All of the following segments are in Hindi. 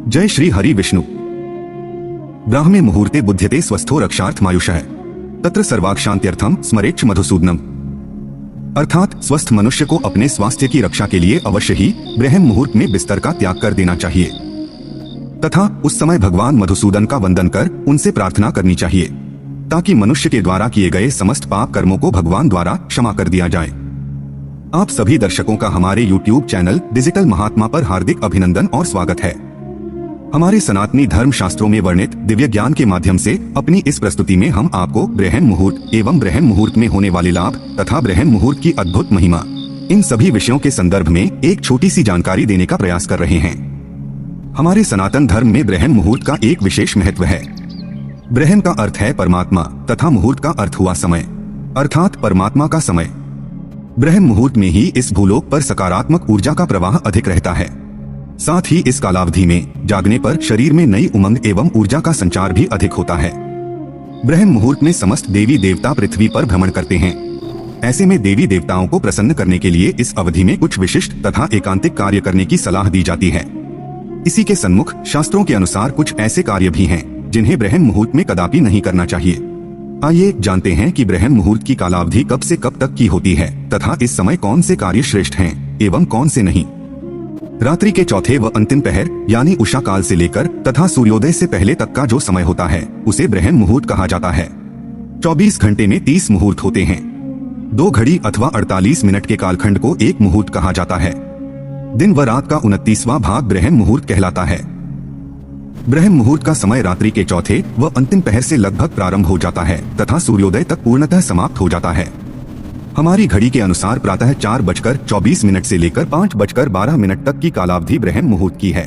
जय श्री हरि विष्णु। ब्राह्मे मुहूर्ते बुध्यते स्वस्थो रक्षार्थमायुषः तत्र सर्वाक्षान्त्यर्थम स्मरेच्छ मधुसूदनम। अर्थात स्वस्थ मनुष्य को अपने स्वास्थ्य की रक्षा के लिए अवश्य ही ब्रह्म मुहूर्त में बिस्तर का त्याग कर देना चाहिए तथा उस समय भगवान मधुसूदन का वंदन कर उनसे प्रार्थना करनी चाहिए ताकि मनुष्य के द्वारा किए गए समस्त पाप कर्मों को भगवान द्वारा क्षमा कर दिया जाए। आप सभी दर्शकों का हमारे YouTube चैनल डिजिटल महात्मा पर हार्दिक अभिनंदन और स्वागत है। हमारे सनातनी धर्म शास्त्रों में वर्णित दिव्य ज्ञान के माध्यम से अपनी इस प्रस्तुति में हम आपको ब्रह्म मुहूर्त एवं ब्रह्म मुहूर्त में होने वाले लाभ तथा ब्रह्म मुहूर्त की अद्भुत महिमा, इन सभी विषयों के संदर्भ में एक छोटी सी जानकारी देने का प्रयास कर रहे हैं। हमारे सनातन धर्म में ब्रह्म मुहूर्त का एक विशेष महत्व है। ब्रह्म का अर्थ है परमात्मा तथा मुहूर्त का अर्थ हुआ समय, अर्थात परमात्मा का समय। ब्रह्म मुहूर्त में ही इस भूलोक पर सकारात्मक ऊर्जा का प्रवाह अधिक रहता है। साथ ही इस कालावधि में जागने पर शरीर में नई उमंग एवं ऊर्जा का संचार भी अधिक होता है। ब्रह्म मुहूर्त में समस्त देवी देवता पृथ्वी पर भ्रमण करते हैं। ऐसे में देवी देवताओं को प्रसन्न करने के लिए इस अवधि में कुछ विशिष्ट तथा एकांतिक कार्य करने की सलाह दी जाती है। इसी के सन्मुख शास्त्रों के अनुसार कुछ ऐसे कार्य भी हैं जिन्हें ब्रह्म मुहूर्त में कदापि नहीं करना चाहिए। आइए जानते हैं कि ब्रह्म मुहूर्त की कालावधि कब से कब तक की होती है तथा इस समय कौन से कार्य श्रेष्ठ हैं एवं कौन से नहीं। रात्रि के चौथे व अंतिम पहर यानी उषा काल से लेकर तथा सूर्योदय से पहले तक का जो समय होता है उसे ब्रह्म मुहूर्त कहा जाता है। 24 घंटे में 30 मुहूर्त होते हैं। 2 घड़ी अथवा 48 मिनट के कालखंड को एक मुहूर्त कहा जाता है। दिन व रात का 29वां भाग ब्रह्म मुहूर्त कहलाता है। ब्रह्म मुहूर्त का समय रात्रि के चौथे व अंतिम पहर से लगभग प्रारंभ हो जाता है तथा सूर्योदय तक पूर्णतः समाप्त हो जाता है। हमारी घड़ी के अनुसार प्रातः 4:24 से लेकर 5:12 तक की कालावधि ब्रह्म मुहूर्त की है।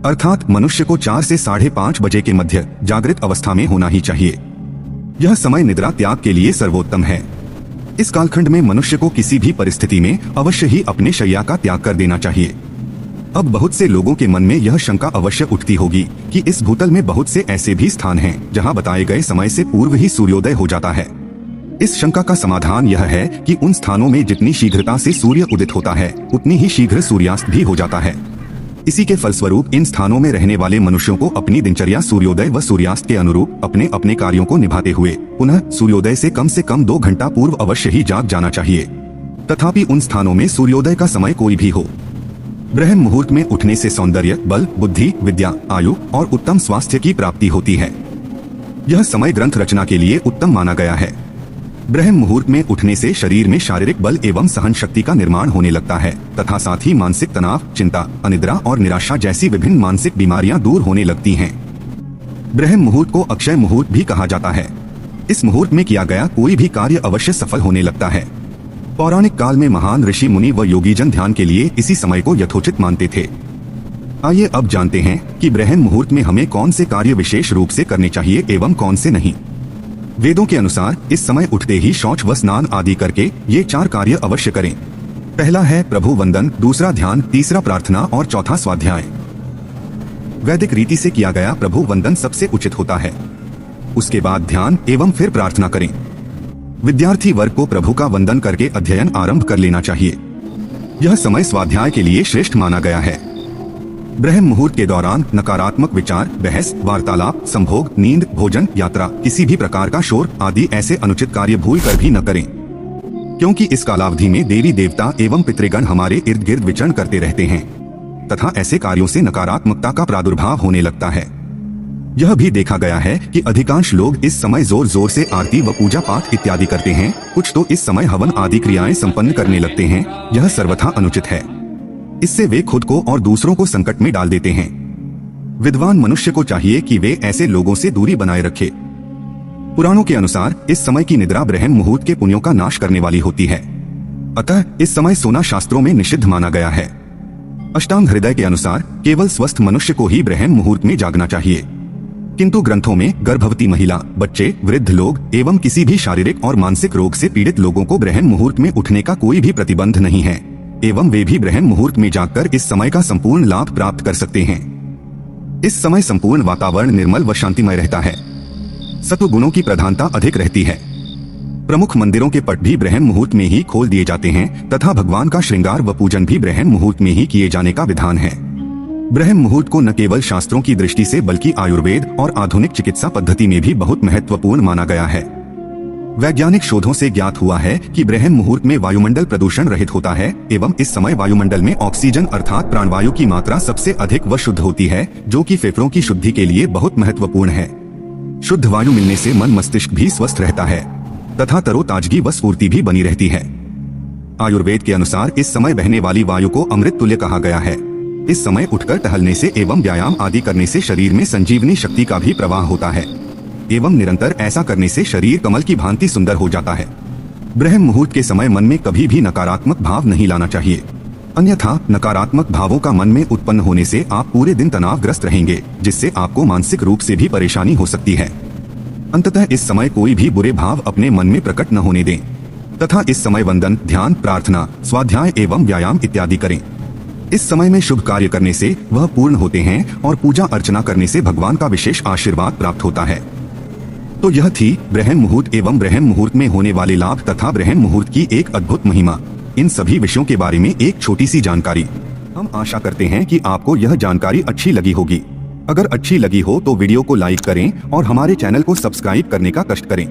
अर्थात मनुष्य को 4 से 5:30 बजे के मध्य जागृत अवस्था में होना ही चाहिए। यह समय निद्रा त्याग के लिए सर्वोत्तम है। इस कालखंड में मनुष्य को किसी भी परिस्थिति में अवश्य ही अपने शैया का त्याग कर देना चाहिए। अब बहुत से लोगों के मन में यह शंका अवश्य उठती होगी कि इस भूतल में बहुत से ऐसे भी स्थान हैं जहां बताए गए समय से पूर्व ही सूर्योदय हो जाता है। इस शंका का समाधान यह है कि उन स्थानों में जितनी शीघ्रता से सूर्य उदित होता है उतनी ही शीघ्र सूर्यास्त भी हो जाता है। इसी के फलस्वरूप इन स्थानों में रहने वाले मनुष्यों को अपनी दिनचर्या सूर्योदय व सूर्यास्त के अनुरूप अपने अपने कार्यों को निभाते हुए पुनः सूर्योदय से कम 2 घंटा पूर्व अवश्य ही जाग जाना चाहिए। तथापि उन स्थानों में सूर्योदय का समय कोई भी हो, ब्रह्म मुहूर्त में उठने से सौंदर्य, बल, बुद्धि, विद्या, आयु और उत्तम स्वास्थ्य की प्राप्ति होती है। यह समय ग्रंथ रचना के लिए उत्तम माना गया है। ब्रह्म मुहूर्त में उठने से शरीर में शारीरिक बल एवं सहन शक्ति का निर्माण होने लगता है तथा साथ ही मानसिक तनाव, चिंता, अनिद्रा और निराशा जैसी विभिन्न मानसिक बीमारियां दूर होने लगती हैं। ब्रह्म मुहूर्त को अक्षय मुहूर्त भी कहा जाता है। इस मुहूर्त में किया गया कोई भी कार्य अवश्य सफल होने लगता है। पौराणिक काल में महान ऋषि मुनि व योगीजन ध्यान के लिए इसी समय को यथोचित मानते थे। आइए अब जानते हैं कि ब्रह्म मुहूर्त में हमें कौन से कार्य विशेष रूप से करने चाहिए एवं कौन से नहीं। वेदों के अनुसार इस समय उठते ही शौच व स्नान आदि करके ये 4 कार्य अवश्य करें। पहला है प्रभु वंदन, दूसरा ध्यान, तीसरा प्रार्थना और चौथा स्वाध्याय। वैदिक रीति से किया गया प्रभु वंदन सबसे उचित होता है। उसके बाद ध्यान एवं फिर प्रार्थना करें। विद्यार्थी वर्ग को प्रभु का वंदन करके अध्ययन आरंभ कर लेना चाहिए। यह समय स्वाध्याय के लिए श्रेष्ठ माना गया है। ब्रह्म मुहूर्त के दौरान नकारात्मक विचार, बहस, वार्तालाप, संभोग, नींद, भोजन, यात्रा, किसी भी प्रकार का शोर आदि ऐसे अनुचित कार्य भूल कर भी न करें, क्योंकि इस कालावधि में देवी देवता एवं पितृगण हमारे इर्द गिर्द विचरण करते रहते हैं तथा ऐसे कार्यों से नकारात्मकता का प्रादुर्भाव होने लगता है। यह भी देखा गया है कि अधिकांश लोग इस समय जोर जोर से आरती व पूजा पाठ इत्यादि करते हैं। कुछ तो इस समय हवन आदि क्रियाएं संपन्न करने लगते हैं। यह सर्वथा अनुचित है। इससे वे खुद को और दूसरों को संकट में डाल देते हैं। विद्वान मनुष्य को चाहिए कि वे ऐसे लोगों से दूरी बनाए रखे। पुराणों के अनुसार इस समय की निद्रा ब्रह्म मुहूर्त के पुण्यों का नाश करने वाली होती है। अतः इस समय सोना शास्त्रों में निषिद्ध माना गया है। अष्टांग हृदय के अनुसार केवल स्वस्थ मनुष्य को ही ब्रह्म मुहूर्त में जागना चाहिए, किंतु ग्रंथों में गर्भवती महिला, बच्चे, वृद्ध लोग एवं किसी भी शारीरिक और मानसिक रोग से पीड़ित लोगों को ब्रह्म मुहूर्त में उठने का कोई भी प्रतिबंध नहीं है एवं वे भी ब्रह्म मुहूर्त में जागकर इस समय का संपूर्ण लाभ प्राप्त कर सकते हैं। इस समय संपूर्ण वातावरण निर्मल व शांतिमय रहता है। सत्व गुणों की प्रधानता अधिक रहती है। प्रमुख मंदिरों के पट भी ब्रह्म मुहूर्त में ही खोल दिए जाते हैं तथा भगवान का श्रृंगार व पूजन भी ब्रह्म मुहूर्त में ही किए जाने का विधान है। ब्रह्म मुहूर्त को न केवल शास्त्रों की दृष्टि से बल्कि आयुर्वेद और आधुनिक चिकित्सा पद्धति में भी बहुत महत्वपूर्ण माना गया है। वैज्ञानिक शोधों से ज्ञात हुआ है कि ब्रह्म मुहूर्त में वायुमंडल प्रदूषण रहित होता है एवं इस समय वायुमंडल में ऑक्सीजन अर्थात प्राणवायु की मात्रा सबसे अधिक व शुद्ध होती है, जो कि फेफड़ों की शुद्धि के लिए बहुत महत्वपूर्ण है। शुद्ध वायु मिलने से मन मस्तिष्क भी स्वस्थ रहता है तथा तरोताजगी व स्फूर्ति भी बनी रहती है। आयुर्वेद के अनुसार इस समय बहने वाली वायु को अमृत तुल्य कहा गया है। इस समय उठकर टहलने से एवं व्यायाम आदि करने से शरीर में संजीवनी शक्ति का भी प्रवाह होता है एवं निरंतर ऐसा करने से शरीर कमल की भांति सुंदर हो जाता है। ब्रह्म मुहूर्त के समय मन में कभी भी नकारात्मक भाव नहीं लाना चाहिए, अन्यथा नकारात्मक भावों का मन में उत्पन्न होने से आप पूरे दिन तनावग्रस्त रहेंगे, जिससे आपको मानसिक रूप से भी परेशानी हो सकती है। अंततः इस समय कोई भी बुरे भाव अपने मन में प्रकट न होने दें तथा इस समय वंदन, ध्यान, प्रार्थना, स्वाध्याय एवं व्यायाम इत्यादि करें। इस समय में शुभ कार्य करने से वह पूर्ण होते हैं और पूजा अर्चना करने से भगवान का विशेष आशीर्वाद प्राप्त होता है। तो यह थी ब्रह्म मुहूर्त एवं ब्रह्म मुहूर्त में होने वाले लाभ तथा ब्रह्म मुहूर्त की एक अद्भुत महिमा। इन सभी विषयों के बारे में एक छोटी सी जानकारी। हम आशा करते हैं कि आपको यह जानकारी अच्छी लगी होगी। अगर अच्छी लगी हो तो वीडियो को लाइक करें और हमारे चैनल को सब्सक्राइब करने का कष्ट करें।